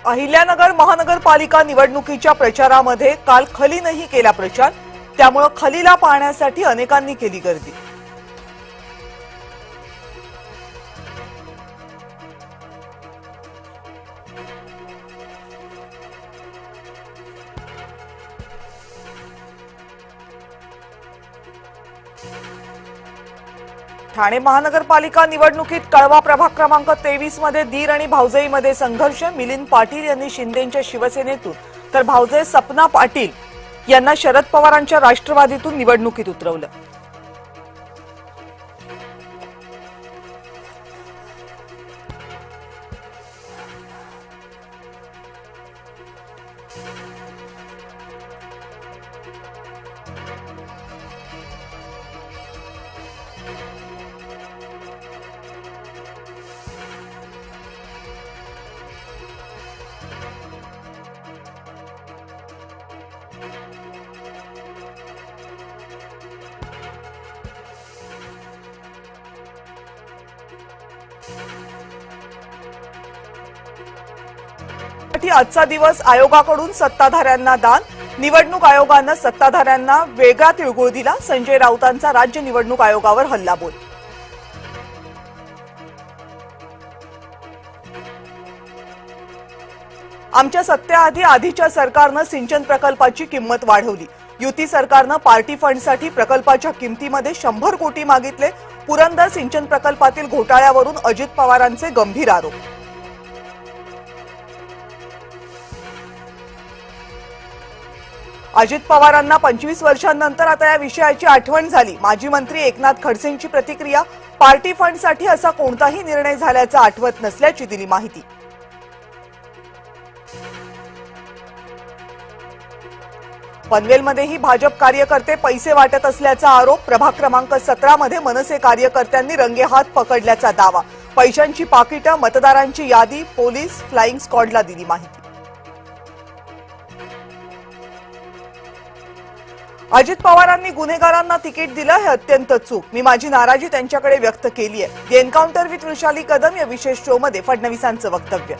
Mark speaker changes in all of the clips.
Speaker 1: अहिल्यानगर महानगरपालिका निवडणुकीच्या प्रचारामध्ये काल खलीनही केला प्रचार, त्यामुळे खलीला पाहण्यासाठी अनेकांनी केली गर्दी। ठाणे महानगरपालिका निवडणुकीत कळवा प्रभाग क्रमांक 23 मध्ये दीर आणि भाऊजाईमध्ये संघर्ष। मिलिंद पाटील यांनी शिंदेंच्या शिवसेनेतून तर भाऊजाई सपना पाटील यांना शरद पवारांच्या राष्ट्रवादीतून निवडणुकीत उतरवलं। आजचा दिवस आयोगाकडून सत्ताधाऱ्यांना दान। निवडणूक आयोगाने सत्ताधाऱ्यांना वेगळा तिळगुळ दिला। संजय राऊतांचा राज्य निवडणूक आयोगावर हल्लाबोल। आमच्या सत्तेआधी आधीच्या सरकारने सिंचन प्रकल्पाची किंमत वाढवली। युती सरकारने पार्टी फंडसाठी प्रकल्पाच्या किमतीमध्ये 100 कोटी मागितले। पुरंदर सिंचन प्रकल्पातील घोटाळ्यावरून अजित पवारांचे गंभीर आरोप। अजित पवारांना 25 वर्षांनंतर आता या विषयाची आठवण झाली। माजी मंत्री एकनाथ खडसेंची प्रतिक्रिया, पार्टी फंडसाठी असा कोणताही निर्णय झाल्याचा आठवत नसल्याची दिली माहिती। पनवेलमध्येही भाजप कार्यकर्ते पैसे वाटत असल्याचा आरोप। प्रभाग क्रमांक 17 मध्ये मनसे कार्यकर्त्यांनी रंगेहात पकडल्याचा दावा। पैशांची पाकिटं, मतदारांची यादी पोलीस फ्लाइंग स्क्वॉडला दिली माहिती। अजित पवारांनी गुन्हेगारांना तिकीट दिलं हे अत्यंत चूक। मी माझी नाराजी त्यांच्याकडे व्यक्त केली आहे। The encounter with Vrushali Kadam या विशेष शो मध्ये फडणवीसांचं वक्तव्य।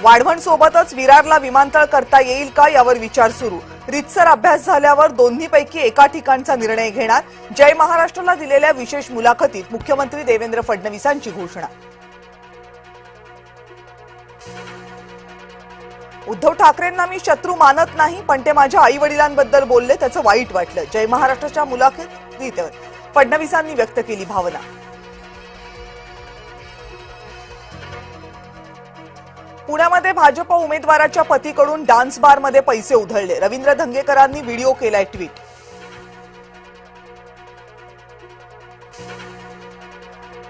Speaker 1: वाढवण सोबतच विरारला विमानतळ करता येईल का यावर विचार सुरू। रितसर अभ्यास झाल्यावर दोन्हीपैकी एका ठिकाणचा निर्णय घेणार। जय महाराष्ट्रला दिलेल्या विशेष मुलाखतीत मुख्यमंत्री देवेंद्र फडणवीसांची घोषणा। उद्धव ठाकरेंना मी शत्रू मानत नाही, पण ते माझ्या आई वडिलांबद्दल बोलले त्याचं वाईट वाटलं। जय महाराष्ट्राच्या मुलाखतीत फडणवीसांनी व्यक्त केली भावना। पुण्यामध्ये भाजप उमेदवाराच्या पतीकडून डान्स बारमध्ये पैसे उधळले। रवींद्र धंगेकरांनी व्हिडिओ केलाय ट्विट।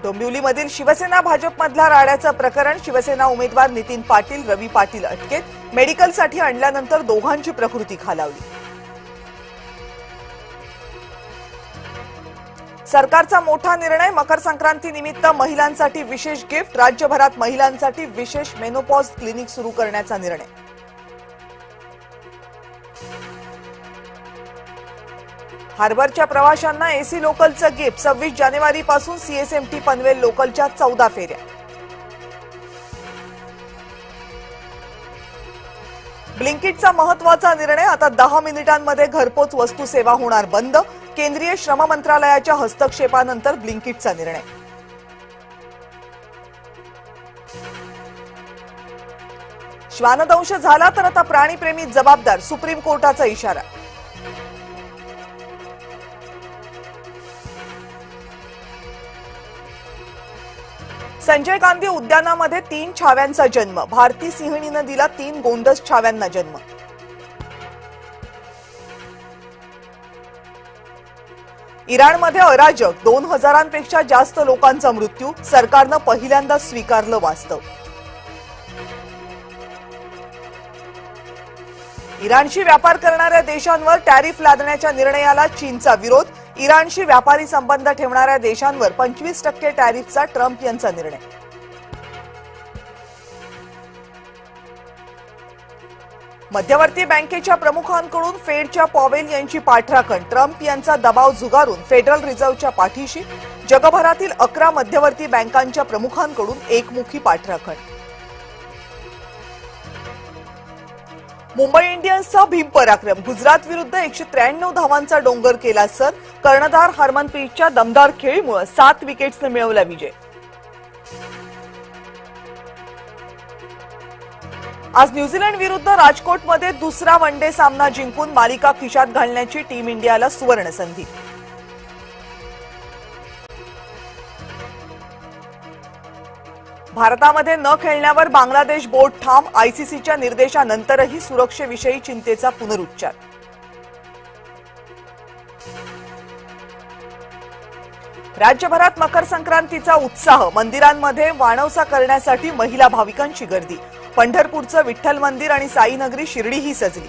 Speaker 1: डोंबिवलीमधील शिवसेना भाजपमधल्या राड्याचं प्रकरण। शिवसेना उमेदवार नितीन पाटील, रवी पाटील अटकेत। मेडिकलसाठी आणल्यानंतर दोघांची प्रकृती खालावली। सरकारचा मोठा निर्णय। मकर संक्रांती निमित्त महिलांसाठी विशेष गिफ्ट। राज्यभरात महिलांसाठी विशेष मेनोपॉज क्लिनिक सुरू करण्याचा निर्णय। हार्बरच्या प्रवाशांना एसी लोकलचं गिफ्ट। 26 जानेवारीपासून सीएसएमटी पनवेल लोकलच्या 14 फेऱ्या। ब्लिंकिटचा महत्त्वाचा निर्णय। आता 10 मिनिटांमध्ये घरपोच वस्तू सेवा होणार बंद। केंद्रीय श्रम मंत्रालयाच्या हस्तक्षेपानंतर ब्लिंकिटचा निर्णय। श्वानदंश झाला तर आता प्राणीप्रेमी जबाबदार, सुप्रीम कोर्टाचा इशारा। संजय गांधी उद्यानामध्ये 3 छाव्यांचा जन्म। भारती सिंहणीनं दिला 3 गोंडस छाव्यांना जन्म। इराणमध्ये अराजक, 2000पेक्षा जास्त लोकांचा मृत्यू। सरकारनं पहिल्यांदा स्वीकारलं वास्तव। इराणशी व्यापार करणाऱ्या देशांवर टॅरिफ लादण्याच्या निर्णयाला चीनचा विरोध। इराणशी व्यापारी संबंध ठेवणाऱ्या देशांवर 25% टॅरिफचा ट्रम्प यांचा निर्णय। मध्यवर्ती बँकेच्या प्रमुखांकडून फेडच्या पॉवेल यांची पाठराखण। ट्रम्प यांचा दबाव झुगारून फेडरल रिझर्व्हच्या पाठीशी। जगभरातील 11 मध्यवर्ती बँकांच्या प्रमुखांकडून एकमुखी पाठराखण. मुंबई इंडियन्सचा भीम पराक्रम. गुजरात विरुद्ध 193 धावांचा डोंगर केला सर. कर्णधार हरमनप्रीतच्या दमदार खेळीमुळे 7 विकेट्सने मिळवला विजय. आज न्यूझीलंड विरुद्ध राजकोटमध्ये दुसरा वनडे सामना जिंकून मालिका खिशात घालण्याची टीम इंडियाला सुवर्ण संधी. भारतामध्ये न खेळण्यावर बांगलादेश बोर्ड ठाम. आयसीसीच्या निर्देशानंतरही सुरक्षेविषयी चिंतेचा पुनरुच्चार. राज्यभरात मकर संक्रांतीचा उत्साह. मंदिरांमध्ये वाणवसा करण्यासाठी महिला भाविकांची गर्दी. पंढरपूरचं विठ्ठल मंदिर आणि साईनगरी शिर्डीही सजली.